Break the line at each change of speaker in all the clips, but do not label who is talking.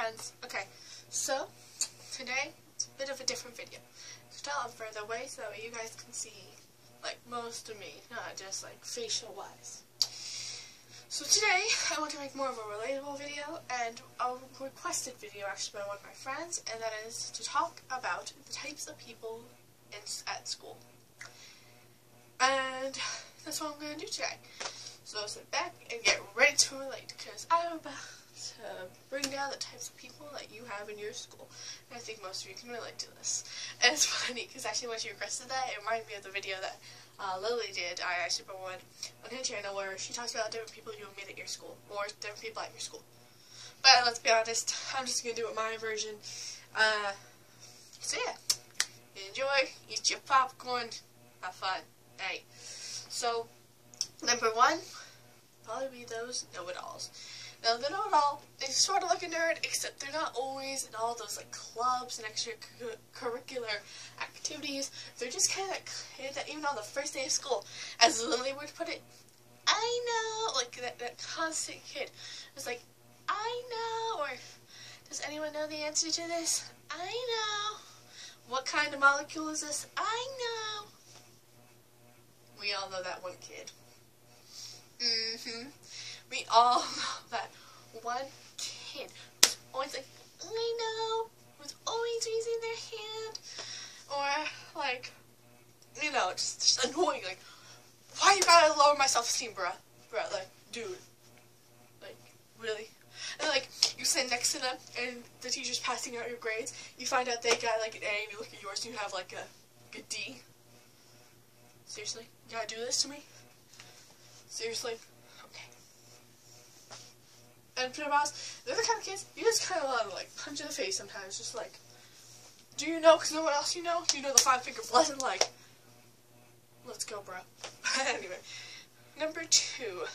friends. Okay, so today it's a bit of a different video. So tell it further away so that you guys can see like most of me, not just like facial wise. So today I want to make more of a relatable video and a requested video actually by one of my friends, and that is to talk about the types of people at school. And that's what I'm going to do today. So sit back and get ready to relate, because I'm about to bring down the types of people that you have in your school. And I think most of you can relate to this. And it's funny, because actually when she requested that, it reminded me of the video that Lily did. I actually put one on her channel where she talks about different people you meet at your school, or different people at your school. But let's be honest, I'm just going to do it my version. So yeah, enjoy, eat your popcorn, have fun. Hey, so number one, probably be those know-it-alls. Now, the know-it-all, they sort of like a nerd, except they're not always in all those like clubs and extracurricular activities. They're just kind of that kid that even on the first day of school, as Lily would put it, I know, like that constant kid. It's like, I know, or does anyone know the answer to this? I know. What kind of molecule is this? I know. We all know that one kid. We all know that one kid who's always like, I know, who's always raising their hand, or like, you know, just annoying, like, why you gotta lower my self-esteem, bruh, like, dude, like, really? And like, you sit next to them, and the teacher's passing out your grades, you find out they got like an A, and you look at yours, and you have like a D. Seriously? You gotta do this to me? Seriously? Okay. And for the boss, they're the kind of kids, you just kind of want to like punch in the face sometimes, just like, do you know, because no one else you know? Do you know the 5-finger blessing? Like, let's go, bro. Anyway, number two,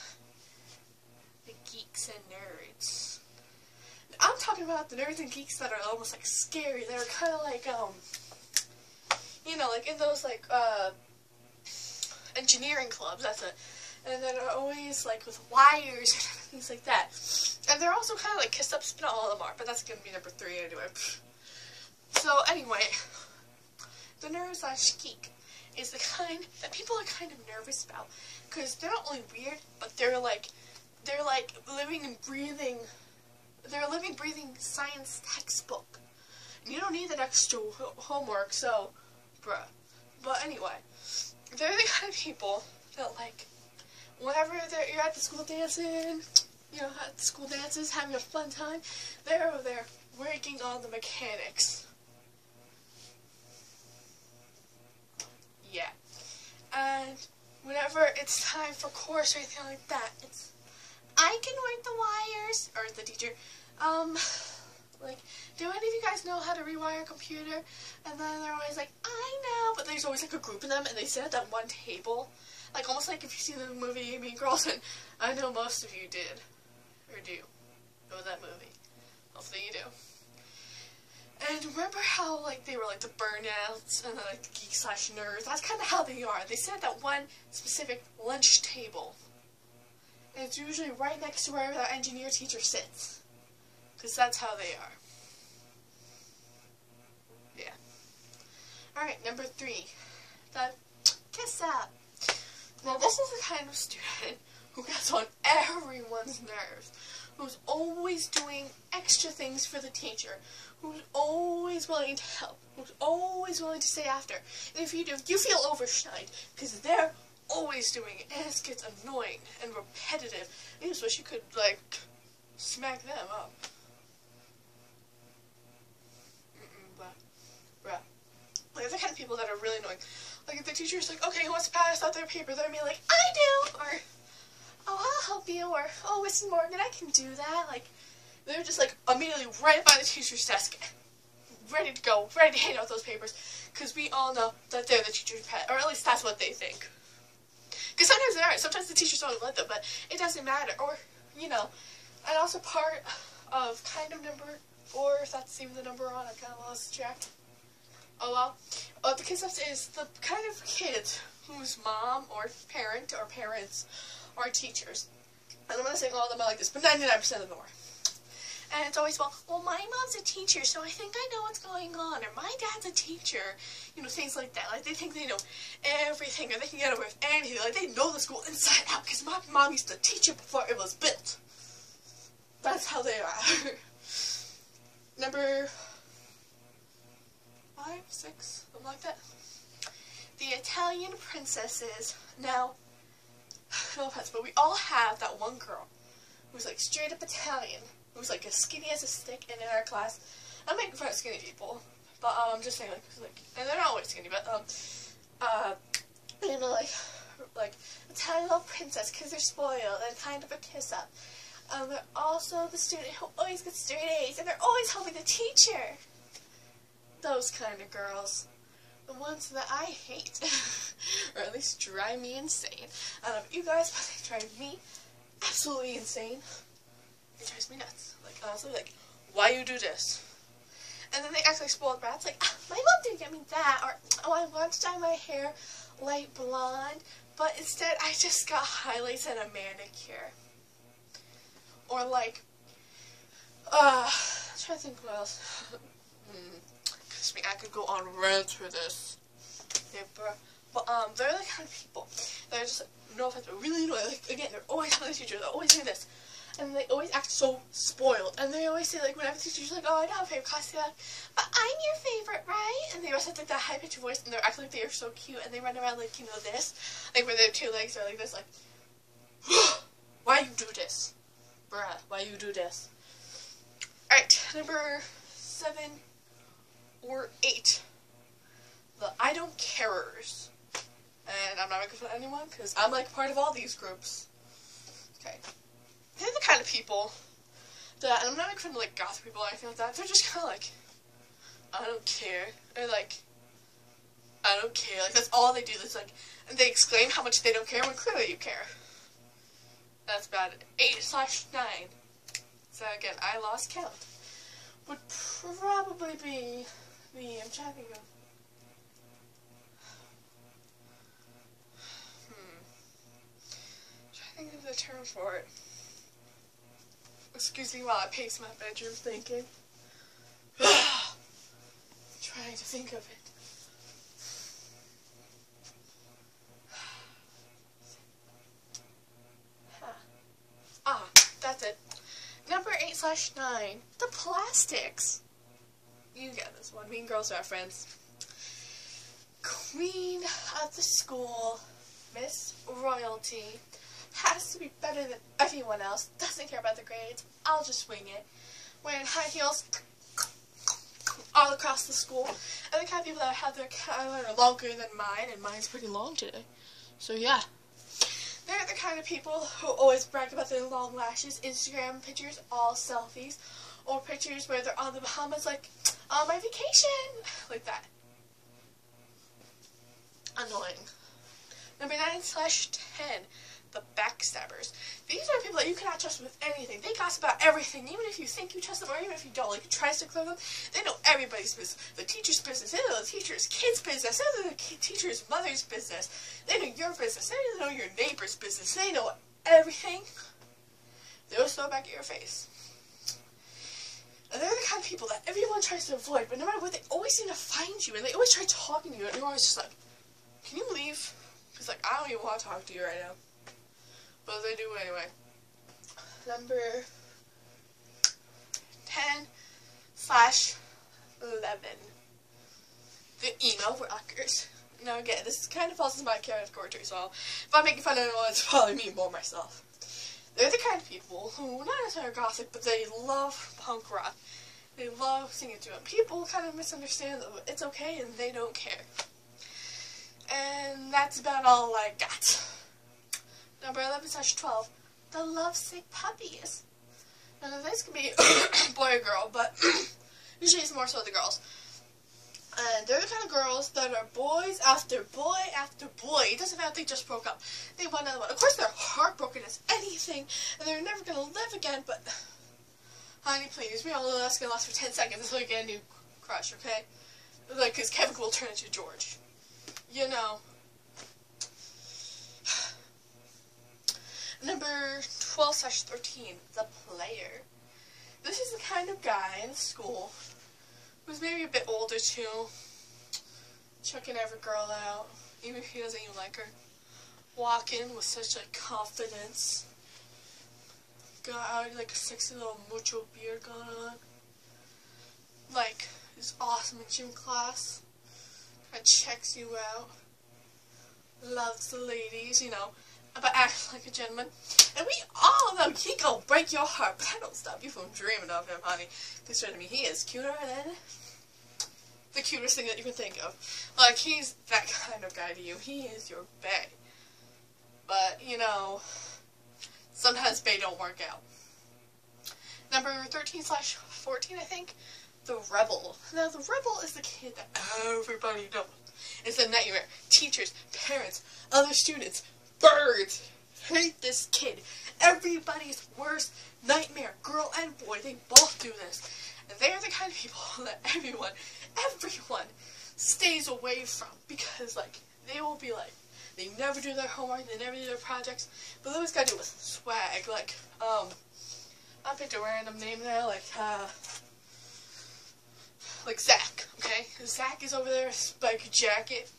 the geeks and nerds. I'm talking about the nerds and geeks that are almost like scary. They're kind of like, you know, like in those like, engineering clubs, that's it. And then they're always like with wires and things like that. And they're also kind of like kissed up, not all of them are, but that's going to be number 3 anyway. So anyway, the nerd/geek is the kind that people are kind of nervous about, because they're not only weird, but they're like living and breathing, they're a living, breathing science textbook. And you don't need that extra homework, so, bruh. But anyway, they're the kind of people that, like, whenever you're at the school dancing, you know, at the school dances, having a fun time, they're over there working on the mechanics. Yeah. And whenever it's time for course or anything like that, it's, I can work the wires, or the teacher, like, do any of you guys know how to rewire a computer? And then they're always like, I know, but there's always like a group of them, and they sit at that one table, like almost like if you've seen the movie Mean Girls, and I know most of you did, or do, know that movie. Hopefully you do. And remember how like they were like the burnouts and like the geek/nerds? That's kind of how they are. They sit at that one specific lunch table, and it's usually right next to where that engineer teacher sits. Because that's how they are. Yeah. Alright, number 3. The kiss up. Now this is the kind of student who gets on everyone's nerves. Who's always doing extra things for the teacher. Who's always willing to help. Who's always willing to stay after. And if you do, you feel overshined. Because they're always doing it. And it gets annoying and repetitive. I just wish you could, like, smack them up. Like, the kind of people that are really annoying. Like, if the teacher's like, okay, who wants to pass out their paper? They're gonna be like, I do! Or, oh, I'll help you. Or, oh, Mrs. Morgan, I can do that. Like, they're just, like, immediately right by the teacher's desk, ready to go, ready to hand out those papers. Because we all know that they're the teacher's pet. Or at least that's what they think. Because sometimes they aren't. Sometimes the teachers don't let them, but it doesn't matter. Or, you know, and also part of kind of number 4, if that's even the number on, I kind of lost track. Oh well, the kiss ups is the kind of kids whose mom or parent or parents are teachers. And I'm not saying all of them are like this, but 99% of them are. And it's always, well, my mom's a teacher, so I think I know what's going on. Or my dad's a teacher. You know, things like that. Like, they think they know everything, or they can get away with anything. Like, they know the school inside out, because my mom used to teach it before it was built. That's how they are. Number 5, 6, something like that. The Italian princesses. Now, no offense, but we all have that one girl who's like straight up Italian, who's like as skinny as a stick, and in our class, I'm making fun of skinny people, but I'm just saying, like, and they're not always skinny, but you know, like Italian little princess, because they're spoiled and kind of a kiss up. They're also the student who always gets straight A's, and they're always helping the teacher. Those kind of girls. The ones that I hate, or at least drive me insane. I don't know about you guys, but they drive me absolutely insane. It drives me nuts. Like, honestly, like, why you do this? And then they act like spoiled brats, like, my mom didn't get me that, or, oh, I want to dye my hair light blonde, but instead I just got highlights and a manicure. Or like, I'm trying to think what else. I could go on rant for this. Yeah, but they're the kind of people that are just, no offense, but really annoying. Like, again, they're always telling the teacher, they're always doing this. And they always act so spoiled. And they always say, like, whenever the teacher's like, oh, I don't have a favorite class, they're like, but I'm your favorite, right? And they always have like that high-pitched voice, and they're acting like they are so cute, and they run around like, you know, this. Like, where their 2 legs are like this, like, why you do this? Bruh, why you do this? Alright, number 7 or 8. The I don't carers. And I'm not making fun of anyone, because I'm like part of all these groups. Okay. They're the kind of people that, and I'm not making fun of like goth people or anything like that, they're just kind of like, I don't care. Or like, I don't care. Like, that's all they do. It's like, and they exclaim how much they don't care when clearly you care. That's about it. 8/9. So again, I lost count. Would probably be the, I'm trying to think of, think of the term for it. Excuse me while I pace my bedroom thinking. Trying to think of it. That's it. Number 8/9. The plastics. You get this one. Mean Girls reference. Queen of the school, Miss Royalty, has to be better than everyone else. Doesn't care about the grades. I'll just wing it. Wearing high heels all across the school. And the kind of people that have their eyeliner longer than mine, and mine's pretty long today. So yeah. They're the kind of people who always brag about their long lashes, Instagram pictures, all selfies, or pictures where they're on the Bahamas like, on my vacation, like that. Annoying. Number 9/10, the backstabbers. These are people that you cannot trust with anything. They gossip about everything, even if you think you trust them, or even if you don't. Like, try to clear them. They know everybody's business. The teacher's business. They know the teacher's kid's business. They know the teacher's mother's business. They know your business. They know your neighbor's business. They know everything. They'll throw back at your face. And they're the kind of people that everyone tries to avoid, but no matter what, they always seem to find you, and they always try talking to you, and you're always just like, can you leave? Because, like, I don't even want to talk to you right now. But they do anyway. Number 10/11. The emo rockers. Now again, this kind of falls into my category too, so if I'm making fun of anyone, it's probably me more myself. They're the kind of people who, not necessarily gothic, but they love punk rock. They love singing to it. People kind of misunderstand that it's okay and they don't care. And that's about all I got. Number 11/12, the lovesick puppies. Now this can be boy or girl, but usually it's more so the girls. And they're the kind of girls that are boys after boy after boy. It doesn't matter if they just broke up. They want another one. Of course they're heartbroken as anything, and they're never going to live again, but honey, please, we all know that's going to last for 10 seconds until you get a new crush, okay? Like, because Kevin will turn into George. You know. Number 12/13, the player. This is the kind of guy in school who's maybe a bit older too, checking every girl out, even if he doesn't even like her. Walking with such like confidence. Got out like a sexy little mucho beard going on. Like, he's awesome in gym class. Kinda checks you out. Loves the ladies, you know, but acts like a gentleman. And we all know he gonna break your heart, but that don't stop you from dreaming of him, honey. Because to me, he is cuter than the cutest thing that you can think of. Like, he's that kind of guy to you. He is your bae. But, you know, sometimes bae don't work out. Number 13/14, I think. The rebel. Now, the rebel is the kid that everybody knows. It's a nightmare. Teachers, parents, other students, birds hate this kid. Everybody's worst nightmare. Girl and boy, they both do this. And they're the kind of people that everyone stays away from. Because, like, they will be like, they never do their homework, they never do their projects, but they always gotta do it with swag. Like, I picked a random name now, like Zach, okay? Zach is over there, spike jacket,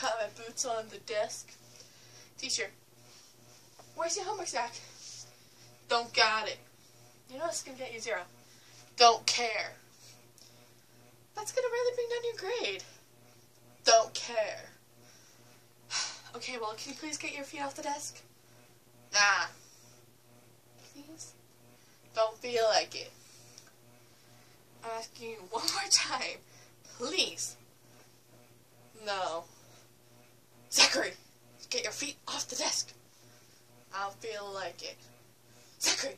got my boots on the desk. Teacher, where's your homework, Zach? Don't got it. You know what's gonna get you 0? Don't care. That's gonna really bring down your grade. Don't care. Okay, well, can you please get your feet off the desk? Nah. Please? Don't feel like it. I'm asking you one more time. Please. No. Zachary, get your feet off the desk. I don't feel like it. Zachary,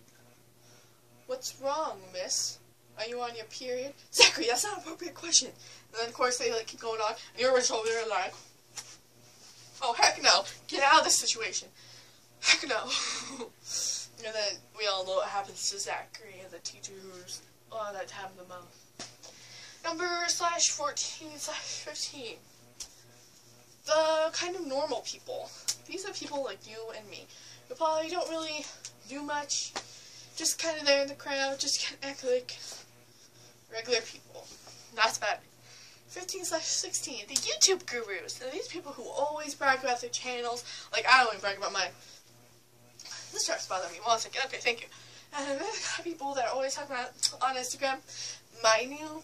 what's wrong, miss? Are you on your period? Zachary, that's not an appropriate question. And then, of course, they like keep going on, and you're over there like, oh, heck no. Get out of this situation. Heck no. And then we all know what happens to Zachary and the teacher who's on that time of the month. Number /14/15. The kind of normal people. These are people like you and me. Who probably don't really do much. Just kind of there in the crowd. Just kind of act like regular people. That's bad. 15/16, the YouTube gurus. Now, these people who always brag about their channels, like I only brag about mine. This starts bothering me. 1 second. Okay, thank you. And then there are people that are always talking about on Instagram, my new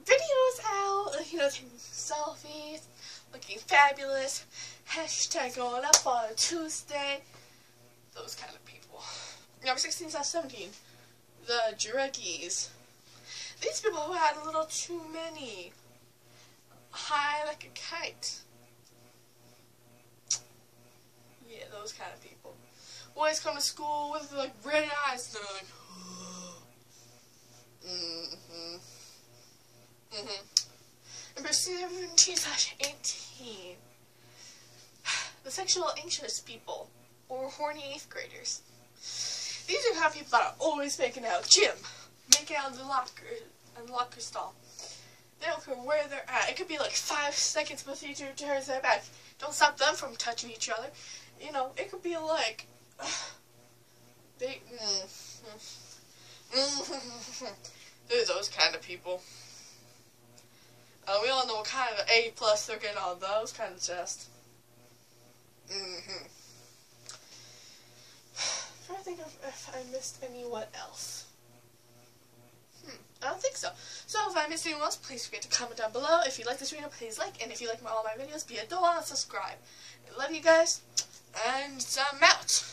videos out, you know, taking selfies, looking fabulous, hashtag going up on a Tuesday, those kind of people. Number 16/17, the druggies. These people who had a little too many. High like a kite. Yeah, those kind of people. Boys come to school with like red eyes and they're like, Number 17/18. The sexual anxious people, or horny 8th graders. These are the kind of people that are always making out. Gym, making out in the locker stall. They don't care where they're at. It could be like 5 seconds before the teacher turns their back. Don't stop them from touching each other. You know, it could be like There's those kind of people. We all know what kind of A+ they're getting on those kind of tests. I'm trying to think if I missed anyone else. I don't think so. So if I missed anyone else, please forget to comment down below. If you like this video, please like. And if you like all my videos, be a doll and subscribe. I love you guys. And I'm out.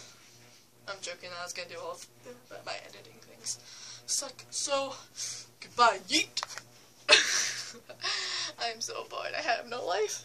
I'm joking. I was going to do all of my editing things. So, goodbye, yeet. I'm so bored. I have no life.